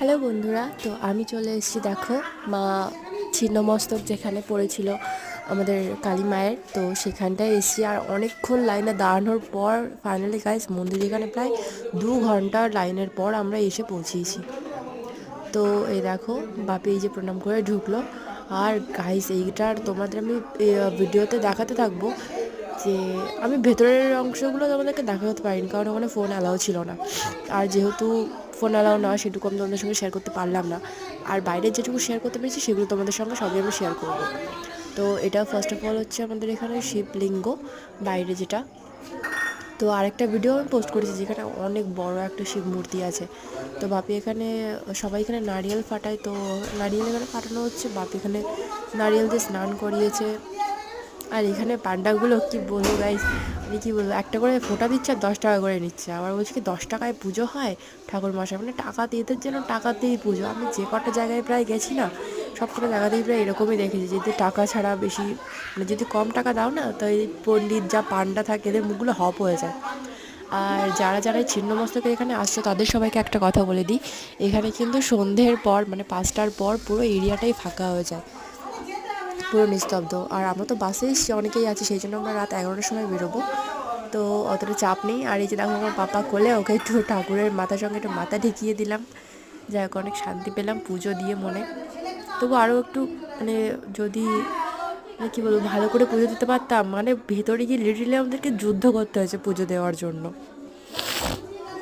Hello বন্ধুরা, তো আমি চলে এসেছি। দেখো, মা ছিন্নমস্তক যেখানে পড়েছিল আমাদের কালী মায়ের, তো সেখানটায় এসেছি। আর অনেকক্ষণ লাইনে দাঁড়ানোর পর ফাইনালি গাইস মন্দির এখানে প্রায় 2 ঘন্টার লাইনের পর আমরা এসে পৌঁছিয়েছি। তো এই দেখো, বাপি এই যে প্রণাম করে ঢুকলো। আর গাইস এইটার তোমাদের আমি ভিডিওতে দেখাতে থাকবো যে আমি ভেতরের অংশগুলো তোমাদেরকে দেখাতে পারিনি, কারণ ওখানে ফোন অ্যালাউ ছিল না। আর যেহেতু ফোন অ্যালাউ না, সেটুকু আমি তোমাদের সঙ্গে শেয়ার করতে পারলাম না। আর বাইরের যেটুকু শেয়ার করতে পেরেছি সেগুলো তোমাদের সঙ্গে সবই আমি শেয়ার করবো। তো এটা ফার্স্ট অফ অল হচ্ছে আমাদের এখানে শিবলিঙ্গ বাইরে যেটা। তো আরেকটা ভিডিও আমি পোস্ট করেছি যেখানে অনেক বড় একটা শিব মূর্তি আছে। তো বাপি এখানে, সবাই এখানে নারিয়েল ফাটায়, তো নারিয়েল এখানে ফাটানো হচ্ছে। বাপি এখানে নারিয়েল দিয়ে স্নান করিয়েছে। আর এখানে পান্ডাগুলো কি বলবো গাইস, মানে কী বলবো, একটা করে ফোঁটা দিচ্ছে আর 10 টাকা করে নিচ্ছে। আবার বলছে কি 10 টাকায় পুজো হয়, ঠাকুর মশাই মানে টাকা দিয়ে, এদের যেন টাকাতেই পুজো। আমি যে কটা জায়গায় প্রায় গেছি না, সব কটা জায়গাতেই প্রায় এরকমই দেখেছি, যদি টাকা ছাড়া বেশি, মানে যদি কম টাকা দাও না, তো এই পণ্ডিত যা পান্ডা থাকে এদের মুখগুলো হপ হয়ে যায়। আর যারা যারা এই ছিন্নমস্তকে এখানে আসছে তাদের সবাইকে একটা কথা বলে দিই, এখানে কিন্তু সন্ধ্যের পর মানে 5টার পর পুরো এরিয়াটাই ফাঁকা হয়ে যায়, পুরো নিস্তব্ধ। আর আমরা তো বাসে এসেছি, অনেকেই আছি, সেই জন্য আমরা রাত 11টার সময় বেরোবো। তো অতটা চাপ নেই। আর এই যে দেখো আমার পাপা কোলে, ওকে একটু ঠাকুরের মাথার সঙ্গে একটু মাথা ঠেকিয়ে দিলাম। যাই হোক, অনেক শান্তি পেলাম পুজো দিয়ে মনে। তবু আরও একটু, মানে যদি, মানে কী বলবো, ভালো করে পুজো দিতে পারতাম। মানে ভেতরে গিয়ে লিটারেলি আমাদেরকে যুদ্ধ করতে হয়েছে পুজো দেওয়ার জন্য।